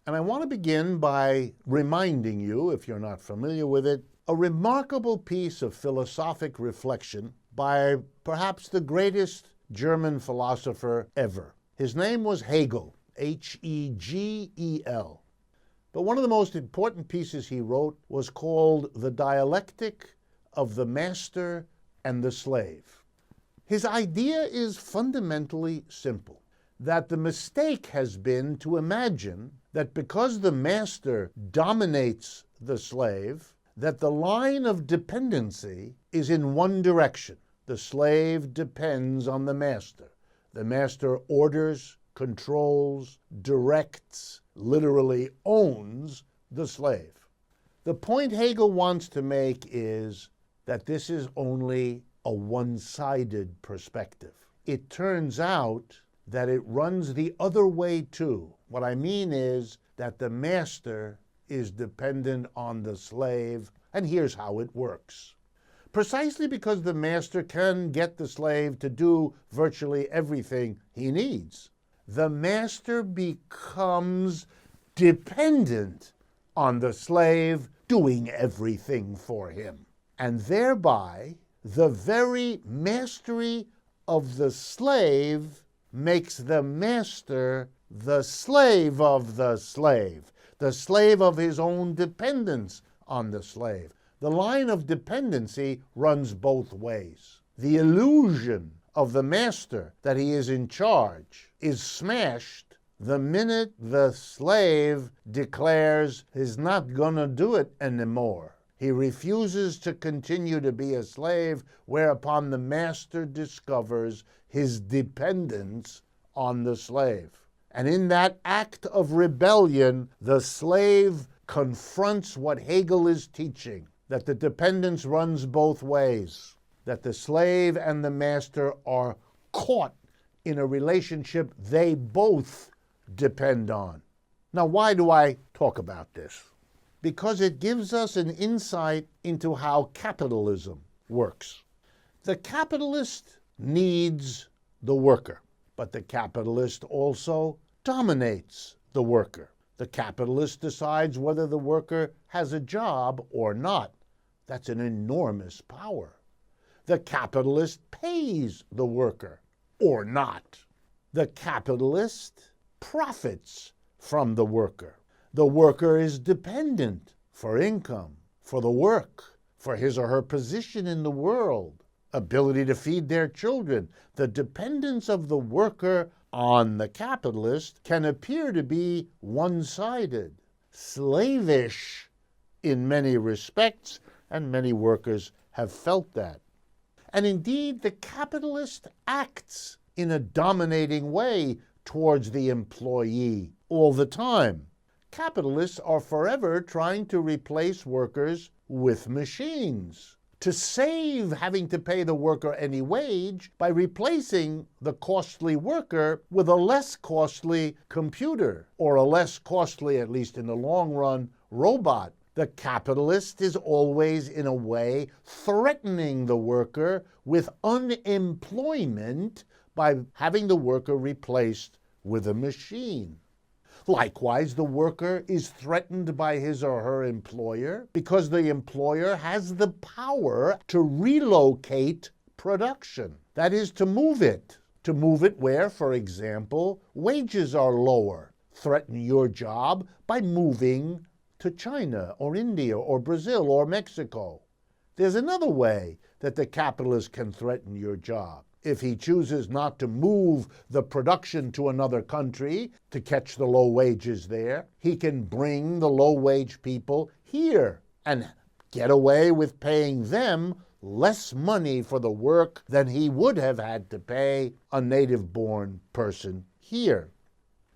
And I want to begin by reminding you, if you're not familiar with it, a remarkable piece of philosophic reflection by perhaps the greatest German philosopher ever. His name was Hegel, Hegel. But one of the most important pieces he wrote was called The Dialectic of the Master and the Slave. His idea is fundamentally simple, that the mistake has been to imagine that because the master dominates the slave, that the line of dependency is in one direction. The slave depends on the master. The master orders, controls, directs, literally owns the slave. The point Hegel wants to make is that this is only a one-sided perspective. It turns out that it runs the other way too. What I mean is that the master is dependent on the slave, and here's how it works. Precisely because the master can get the slave to do virtually everything he needs, the master becomes dependent on the slave doing everything for him. And thereby, the very mastery of the slave makes the master the slave of the slave of his own dependence on the slave. The line of dependency runs both ways. The illusion of the master that he is in charge is smashed the minute the slave declares he's not gonna do it anymore. He refuses to continue to be a slave, whereupon the master discovers his dependence on the slave. And in that act of rebellion, the slave confronts what Hegel is teaching, that the dependence runs both ways, that the slave and the master are caught in a relationship they both depend on. Now, why do I talk about this? Because it gives us an insight into how capitalism works. The capitalist needs the worker, but the capitalist also dominates the worker. The capitalist decides whether the worker has a job or not. That's an enormous power. The capitalist pays the worker or not. The capitalist profits from the worker. The worker is dependent for income, for the work, for his or her position in the world, ability to feed their children. The dependence of the worker on the capitalist can appear to be one-sided, slavish in many respects, and many workers have felt that. And indeed, the capitalist acts in a dominating way towards the employee all the time. Capitalists are forever trying to replace workers with machines, to save having to pay the worker any wage by replacing the costly worker with a less costly computer, or a less costly, at least in the long run, robot. The capitalist is always, in a way, threatening the worker with unemployment by having the worker replaced with a machine. Likewise, the worker is threatened by his or her employer because the employer has the power to relocate production. That is, to move it. To move it where, for example, wages are lower. Threaten your job by moving to China or India or Brazil or Mexico. There's another way that the capitalist can threaten your job. If he chooses not to move the production to another country to catch the low wages there, he can bring the low-wage people here and get away with paying them less money for the work than he would have had to pay a native-born person here.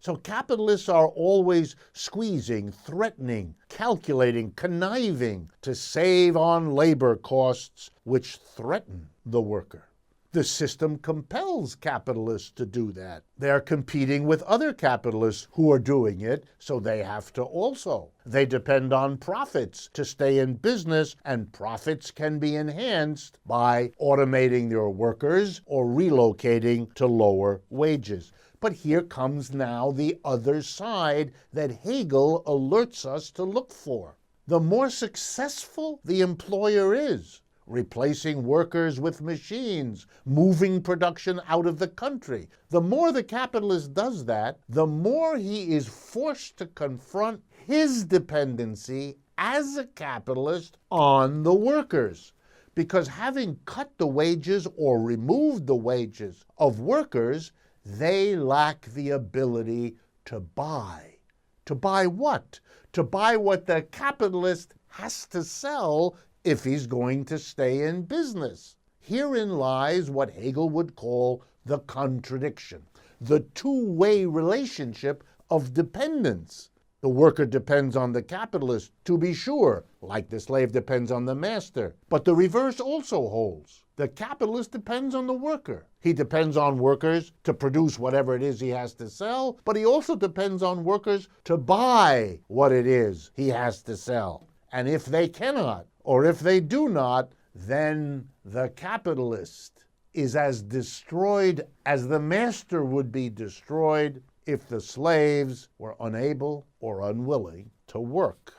So capitalists are always squeezing, threatening, calculating, conniving to save on labor costs which threaten the worker. The system compels capitalists to do that. They're competing with other capitalists who are doing it, so they have to also. They depend on profits to stay in business, and profits can be enhanced by automating their workers or relocating to lower wages. But here comes now the other side that Hegel alerts us to look for. The more successful the employer is, replacing workers with machines, moving production out of the country, the more the capitalist does that, the more he is forced to confront his dependency as a capitalist on the workers. Because having cut the wages or removed the wages of workers, they lack the ability to buy. To buy what? To buy what the capitalist has to sell if he's going to stay in business. Herein lies what Hegel would call the contradiction, the two-way relationship of dependence. The worker depends on the capitalist, to be sure, like the slave depends on the master. But the reverse also holds. The capitalist depends on the worker. He depends on workers to produce whatever it is he has to sell, but he also depends on workers to buy what it is he has to sell. And if they cannot, or if they do not, then the capitalist is as destroyed as the master would be destroyed if the slaves were unable or unwilling to work.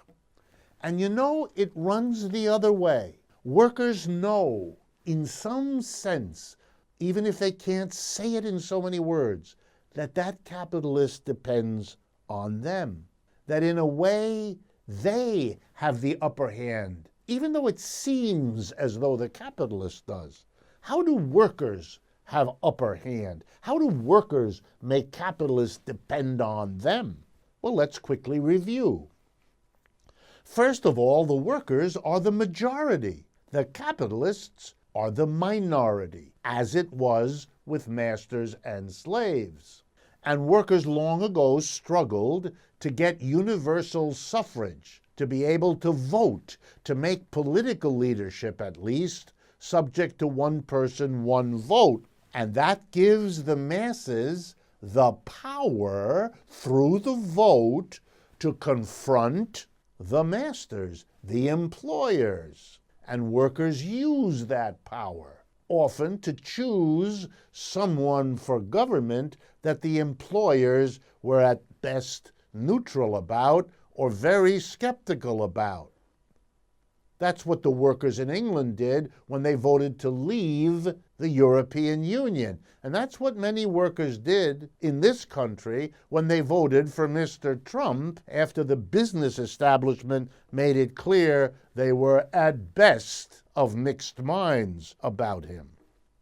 And you know, it runs the other way. Workers know, in some sense, even if they can't say it in so many words, that that capitalist depends on them. That in a way, they have the upper hand, even though it seems as though the capitalist does. How do workers have upper hand? How do workers make capitalists depend on them? Well, let's quickly review. First of all, the workers are the majority. The capitalists are the minority, as it was with masters and slaves. And workers long ago struggled to get universal suffrage, to be able to vote, to make political leadership, at least, subject to one person, one vote. And that gives the masses the power, through the vote, to confront the masters, the employers. And workers use that power, often to choose someone for government that the employers were at best neutral about or very skeptical about. That's what the workers in England did when they voted to leave the European Union. And that's what many workers did in this country when they voted for Mr. Trump after the business establishment made it clear they were at best of mixed minds about him.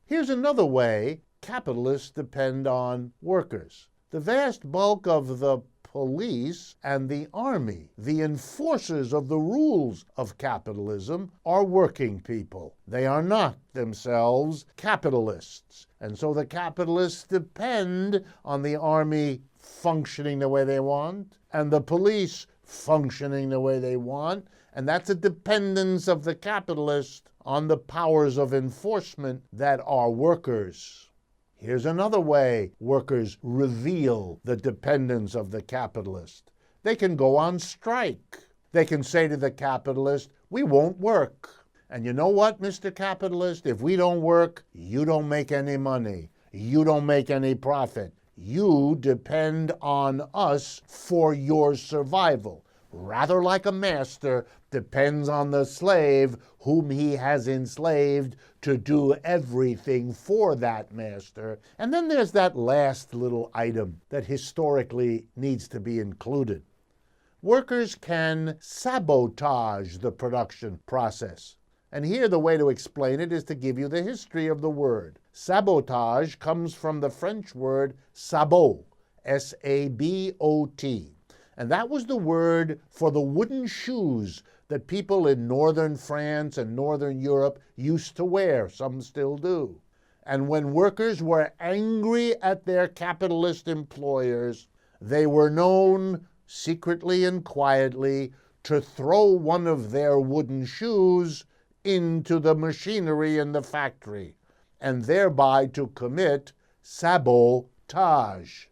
Here's another way capitalists depend on workers. The vast bulk of the police and the army, the enforcers of the rules of capitalism, are working people. They are not themselves capitalists. And so the capitalists depend on the army functioning the way they want and the police functioning the way they want. And that's a dependence of the capitalist on the powers of enforcement that are workers. Here's another way workers reveal the dependence of the capitalist. They can go on strike. They can say to the capitalist, "We won't work. And you know what, Mr. Capitalist? If we don't work, you don't make any money. You don't make any profit. You depend on us for your survival." Rather like a master depends on the slave whom he has enslaved to do everything for that master. And then there's that last little item that historically needs to be included. Workers can sabotage the production process. And here the way to explain it is to give you the history of the word. Sabotage comes from the French word sabot, S-A-B-O-T. And that was the word for the wooden shoes that people in northern France and northern Europe used to wear. Some still do. And when workers were angry at their capitalist employers, they were known secretly and quietly to throw one of their wooden shoes into the machinery in the factory, and thereby to commit sabotage.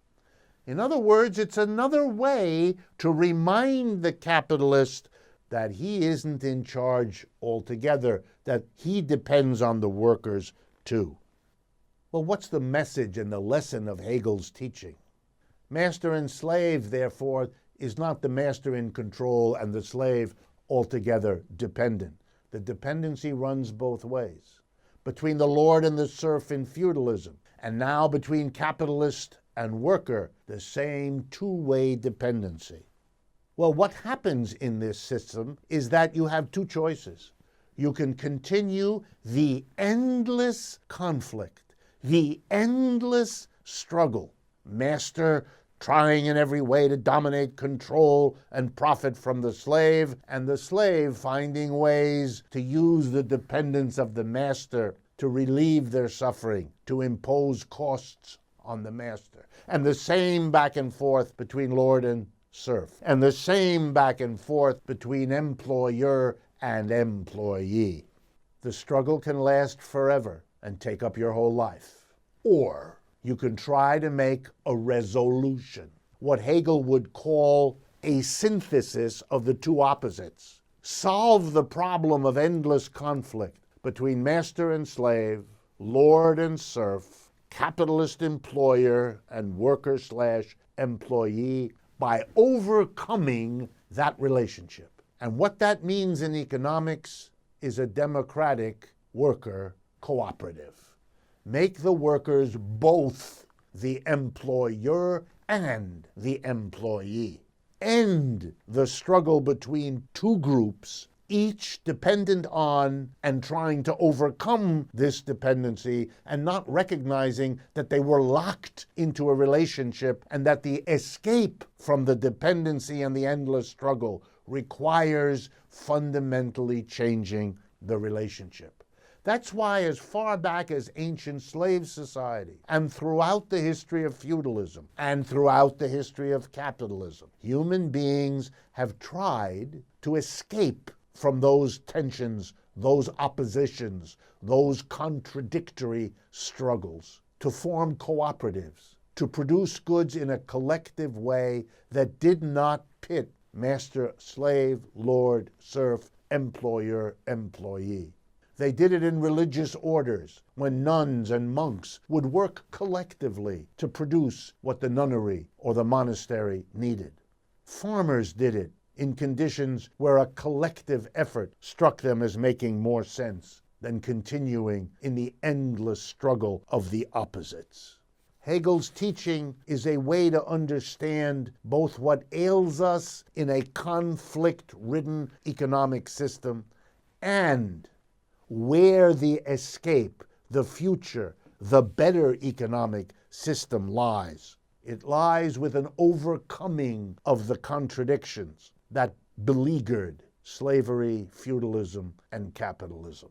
In other words, it's another way to remind the capitalist that he isn't in charge altogether, that he depends on the workers too. Well, what's the message and the lesson of Hegel's teaching? Master and slave, therefore, is not the master in control and the slave altogether dependent. The dependency runs both ways. Between the lord and the serf in feudalism, and now between capitalist and worker, the same two-way dependency. Well, what happens in this system is that you have two choices. You can continue the endless conflict, the endless struggle, master trying in every way to dominate, control, and profit from the slave, and the slave finding ways to use the dependence of the master to relieve their suffering, to impose costs on the master. And the same back and forth between lord and serf, and the same back and forth between employer and employee. The struggle can last forever and take up your whole life. Or you can try to make a resolution, what Hegel would call a synthesis of the two opposites. Solve the problem of endless conflict between master and slave, lord and serf, capitalist employer and worker/employee by overcoming that relationship. And what that means in economics is a democratic worker cooperative. Make the workers both the employer and the employee. End the struggle between two groups, each dependent on and trying to overcome this dependency and not recognizing that they were locked into a relationship and that the escape from the dependency and the endless struggle requires fundamentally changing the relationship. That's why as far back as ancient slave society and throughout the history of feudalism and throughout the history of capitalism, human beings have tried to escape from those tensions, those oppositions, those contradictory struggles, to form cooperatives, to produce goods in a collective way that did not pit master, slave, lord, serf, employer, employee. They did it in religious orders, when nuns and monks would work collectively to produce what the nunnery or the monastery needed. Farmers did it in conditions where a collective effort struck them as making more sense than continuing in the endless struggle of the opposites. Hegel's teaching is a way to understand both what ails us in a conflict-ridden economic system and where the escape, the future, the better economic system lies. It lies with an overcoming of the contradictions that beleaguered slavery, feudalism, and capitalism.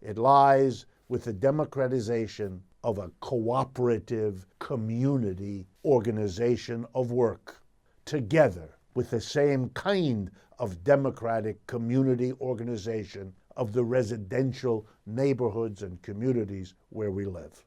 It lies with the democratization of a cooperative community organization of work, together with the same kind of democratic community organization of the residential neighborhoods and communities where we live.